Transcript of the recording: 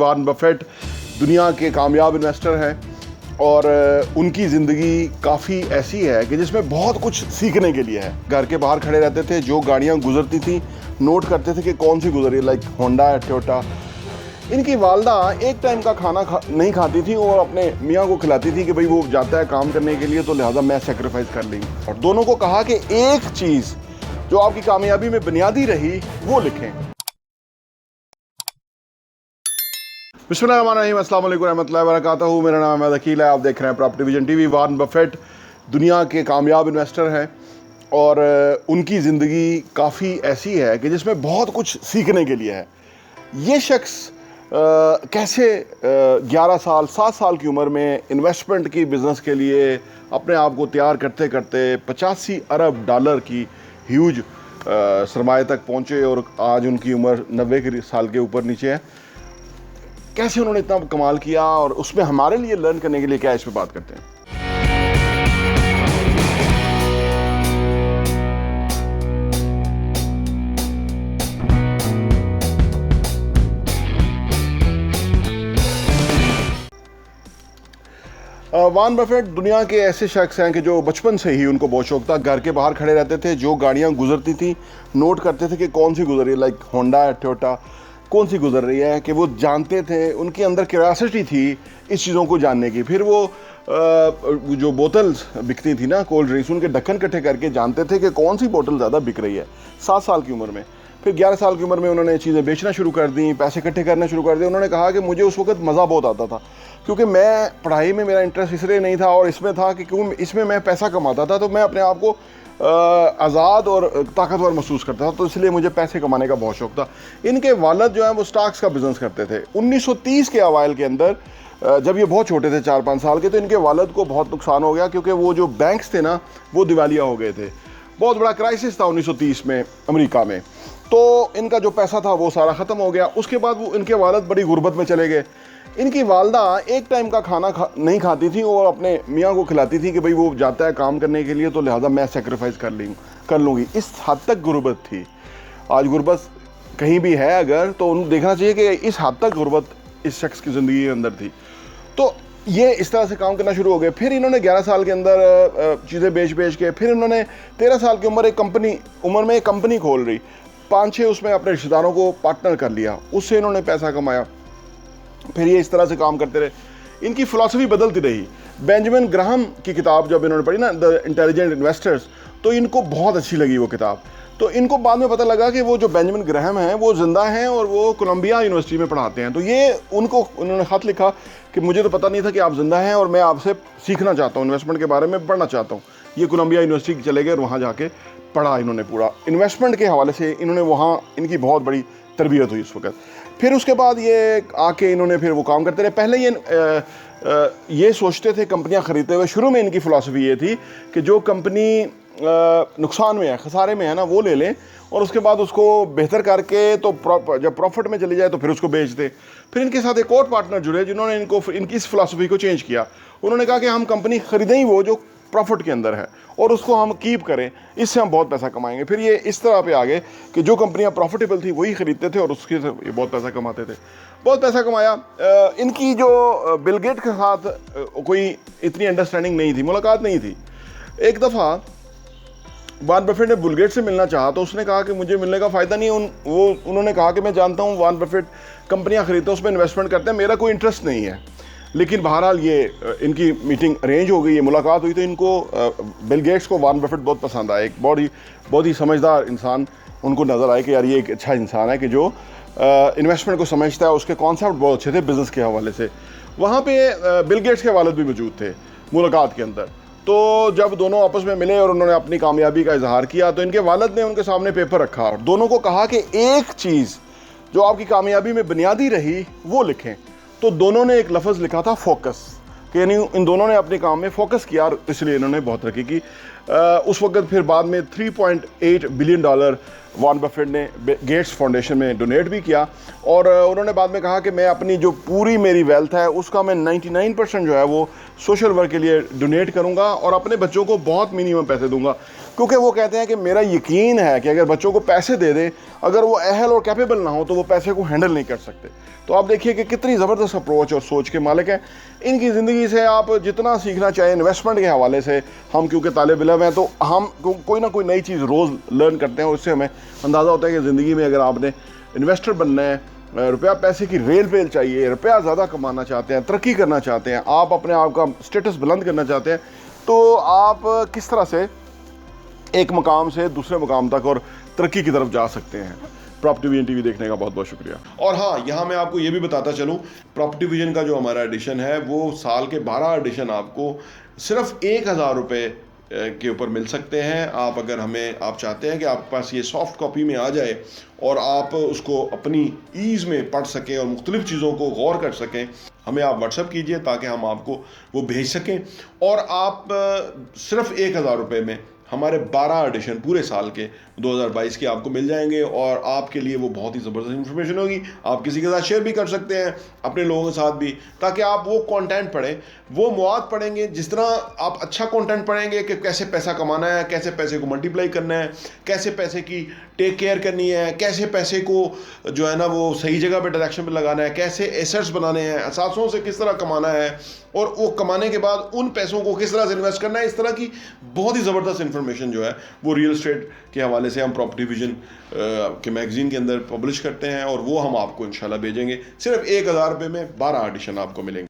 Warren Buffett दुनिया के कामयाब इन्वेस्टर हैं और उनकी ज़िंदगी काफ़ी ऐसी है कि जिसमें बहुत कुछ सीखने के लिए है। घर के बाहर खड़े रहते थे, जो गाड़ियाँ गुजरती थी नोट करते थे कि कौन सी गुजरी, लाइक होंडा या टोयोटा। इनकी वालदा एक टाइम का खाना नहीं खाती थी और अपने मियाँ को खिलाती थी कि भाई वो जाता है काम करने के लिए तो लिहाजा मैं सेक्रीफाइस कर ली। और दोनों को कहा कि एक चीज़ जो आपकी कामयाबी में बुनियादी रही वो लिखें। बिस्मिल्लाहिर्रहमानिर्रहीम, अस्सलाम वालेकुम रहमतुल्लाहि व बरकातहू। मेरा नाम है अकील है, आप देख रहे हैं property vision TV. Warren Buffett दुनिया के कामयाब इन्वेस्टर हैं और उनकी ज़िंदगी काफ़ी ऐसी है कि जिसमें बहुत कुछ सीखने के लिए है। ये शख्स कैसे 11 साल 7 साल की उम्र में इन्वेस्टमेंट की बिज़नेस के लिए अपने आप को तैयार करते करते 85 अरब डॉलर की ह्यूज सरमाए तक पहुँचे और आज उनकी उम्र 90 साल के ऊपर नीचे है। कैसे उन्होंने इतना कमाल किया और उसमें हमारे लिए लर्न करने के लिए क्या है, इस पे बात करते हैं। वॉरेन बफेट दुनिया के ऐसे शख्स हैं कि जो बचपन से ही उनको बहुत शौक था। घर के बाहर खड़े रहते थे, जो गाड़ियाँ गुजरती थी नोट करते थे कि कौन सी गुजर रही है, लाइक होंडा या टोयोटा कौन सी गुजर रही है, कि वो जानते थे। उनके अंदर क्यूरियोसिटी थी इस चीज़ों को जानने की। फिर वो जो बोतल्स बिकती थी ना, कोल्ड ड्रिंक्स, उनके ढक्कन इकट्ठे करके जानते थे कि कौन सी बोतल ज़्यादा बिक रही है। 7 साल की उम्र में। फिर 11 साल की उम्र में उन्होंने चीज़ें बेचना शुरू कर दी, पैसे इकट्ठे करना शुरू कर दिए। उन्होंने कहा कि मुझे उस वक्त मज़ा बहुत आता था क्योंकि मैं पढ़ाई में मेरा इंटरेस्ट इसलिए नहीं था और इसमें था कि क्यों इसमें मैं पैसा कमाता था तो मैं अपने आप को आज़ाद और ताकतवर महसूस करता था, तो इसलिए मुझे पैसे कमाने का बहुत शौक था। इनके वालिद जो हैं वो स्टॉक्स का बिज़नेस करते थे। 1930 के अवाइल के अंदर जब ये बहुत छोटे थे 4-5 साल के, तो इनके वालिद को बहुत नुकसान हो गया क्योंकि वो जो बैंक्स थे ना वो दिवालिया हो गए थे। बहुत बड़ा क्राइसिस था 1930 में अमेरिका में, तो इनका जो पैसा था वो सारा ख़त्म हो गया। उसके बाद वो इनके वालिद बड़ी गुर्बत में चले गए। इनकी वालदा एक टाइम का खाना नहीं खाती थी और अपने मियाँ को खिलाती थी कि भाई वो जाता है काम करने के लिए तो लिहाजा मैं सेक्रीफाइस कर लूँगी। इस हद तक गुर्बत थी। आज गुर्बत कहीं भी है अगर, तो उन्हें देखना चाहिए कि इस हद तक गुर्बत इस शख्स की ज़िंदगी के अंदर थी। तो ये इस तरह से काम करना शुरू हो गए। फिर इन्होंने 11 साल के अंदर चीज़ें बेच के फिर इन्होंने 13 साल की उम्र में एक कंपनी खोल रही। 5-6 उसमें अपने रिश्तेदारों को पार्टनर कर लिया, उससे इन्होंने पैसा कमाया। फिर ये इस तरह से काम करते रहे। इनकी फ़िलासफ़ी बदलती रही। बेंजामिन ग्राहम की किताब जब इन्होंने पढ़ी ना, द इंटेलिजेंट इन्वेस्टर्स, तो इनको बहुत अच्छी लगी वो किताब। तो इनको बाद में पता लगा कि वो जो बेंजामिन ग्राहम हैं वो ज़िंदा हैं और वो कोलंबिया यूनिवर्सिटी में पढ़ाते हैं। तो ये उन्होंने ख़त लिखा कि मुझे तो पता नहीं था कि आप ज़िंदा हैं और मैं आपसे सीखना चाहता हूँ, इन्वेस्टमेंट के बारे में पढ़ना चाहता हूँ। ये कोलंबिया यूनिवर्सिटी चले गए और वहाँ जाके पढ़ा इन्होंने पूरा इन्वेस्टमेंट के हवाले से। इन्होंने वहाँ इनकी बहुत बड़ी तरबियत हुई उस वक्त। फिर उसके बाद ये आके इन्होंने फिर वो काम करते रहे। पहले ये सोचते थे कंपनियां खरीदते हुए, शुरू में इनकी फ़िलासफ़ी ये थी कि जो कंपनी नुकसान में है, खसारे में है ना, वो ले लें और उसके बाद उसको बेहतर करके तो जब प्रॉफिट में चली जाए तो फिर उसको बेच दें। फिर इनके साथ एक और पार्टनर जुड़े जिन्होंने इनकी इस फ़िलासफ़ी को चेंज किया। उन्होंने कहा कि हम कंपनी ख़रीदें ही वो जो प्रॉफिट के अंदर है और उसको हम कीप करें, इससे हम बहुत पैसा कमाएंगे। फिर ये इस तरह पे आ गए कि जो कंपनियां प्रॉफिटेबल थी वही ख़रीदते थे और उसके से ये बहुत पैसा कमाते थे। बहुत पैसा कमाया। इनकी जो बिल गेट के साथ कोई इतनी अंडरस्टैंडिंग नहीं थी, मुलाकात नहीं थी। एक दफ़ा वॉरेन बफेट ने बिल गेट से मिलना चाहा तो उसने कहा कि मुझे मिलने का फ़ायदा नहीं है। उन्होंने कहा कि मैं जानता हूँ वॉरेन बफेट कंपनियाँ ख़रीदते हैं, उसमें इन्वेस्टमेंट करते हैं, मेरा कोई इंटरेस्ट नहीं है। लेकिन बहरहाल ये इनकी मीटिंग अरेंज हो गई, ये मुलाकात हुई, तो इनको बिल गेट्स को वॉरेन बफेट बहुत पसंद आया। एक बहुत ही समझदार इंसान उनको नज़र आए कि यार ये एक अच्छा इंसान है कि जो इन्वेस्टमेंट को समझता है। उसके कॉन्सेप्ट बहुत अच्छे थे बिज़नेस के हवाले से। वहाँ पे बिल गेट्स के वालिद भी मौजूद थे मुलाकात के अंदर। तो जब दोनों आपस में मिले और उन्होंने अपनी कामयाबी का इजहार किया तो इनके वालिद ने उनके सामने पेपर रखा और दोनों को कहा कि एक चीज़ जो आपकी कामयाबी में बुनियादी रही वो लिखें। तो दोनों ने एक लफ्ज़ लिखा था फोकस, कि यानी इन दोनों ने अपने काम में फोकस किया और इसलिए इन्होंने बहुत तरक्की की। उस वक्त फिर बाद में $3.8 बिलियन वॉरेन बफेट ने गेट्स फाउंडेशन में डोनेट भी किया, और उन्होंने बाद में कहा कि मैं अपनी जो पूरी मेरी वेल्थ है उसका मैं 99% जो है वो सोशल वर्क के लिए डोनेट करूंगा और अपने बच्चों को बहुत मिनिमम पैसे दूंगा, क्योंकि वो कहते हैं कि मेरा यकीन है कि अगर बच्चों को पैसे दे दें, अगर वो अहल और कैपेबल ना हो तो वो पैसे को हैंडल नहीं कर सकते। तो आप देखिए कि कितनी ज़बरदस्त अप्रोच और सोच के मालिक हैं। इनकी ज़िंदगी से आप जितना सीखना चाहें इन्वेस्टमेंट के हवाले से, हम क्योंकि तालिब इल्म हैं तो हम कोई ना कोई नई चीज़ रोज़ लर्न करते हैं, उससे हमें अंदाज़ा होता है कि ज़िंदगी में अगर आपने इन्वेस्टर बनना है, रुपया पैसे की रेल पेल चाहिए, रुपया ज़्यादा कमाना चाहते हैं, तरक्की करना चाहते हैं, आप अपने आप का स्टेटस बुलंद करना चाहते हैं, तो आप किस तरह से एक मकाम से दूसरे मकाम तक और तरक्की की तरफ जा सकते हैं। प्रॉपर्टी विजन टीवी देखने का बहुत बहुत शुक्रिया। और हाँ, यहाँ मैं आपको ये भी बताता चलूँ, प्रॉपर्टी विजन का जो हमारा एडिशन है वो साल के 12 एडिशन आपको सिर्फ 1,000 रुपये के ऊपर मिल सकते हैं। आप अगर आप चाहते हैं कि आपके पास ये सॉफ्ट कॉपी में आ जाए और आप उसको अपनी ईज़ में पढ़ सकें और मुख्तलिफ़ चीज़ों को गौर कर सकें, हमें आप व्हाट्सएप कीजिए ताकि हम आपको वो भेज सकें। और आप सिर्फ 1,000 रुपये में हमारे 12 एडिशन पूरे साल के 2022 के आपको मिल जाएंगे, और आपके लिए वो बहुत ही ज़बरदस्त इन्फॉर्मेशन होगी। आप किसी के साथ शेयर भी कर सकते हैं, अपने लोगों के साथ भी, ताकि आप वो कंटेंट पढ़ें, वो मवाद पढ़ेंगे। जिस तरह आप अच्छा कंटेंट पढ़ेंगे कि कैसे पैसा कमाना है, कैसे पैसे को मल्टीप्लाई करना है, कैसे पैसे की टेक केयर करनी है, कैसे पैसे को जो है ना वो सही जगह पे डायरेक्शन पे लगाना है, कैसे एसेट्स बनाने हैं, असासों से किस तरह कमाना है, और वो कमाने के बाद उन पैसों को किस तरह से इन्वेस्ट करना है, इस तरह की बहुत ही ज़बरदस्त इन्फॉर्मेशन जो है वो रियल एस्टेट के हवाले से हम प्रॉपर्टी विजन के मैगजीन के अंदर पब्लिश करते हैं, और वो हम आपको इंशाल्लाह भेजेंगे। सिर्फ 1,000 रुपये में 12 एडिशन आपको मिलेंगे।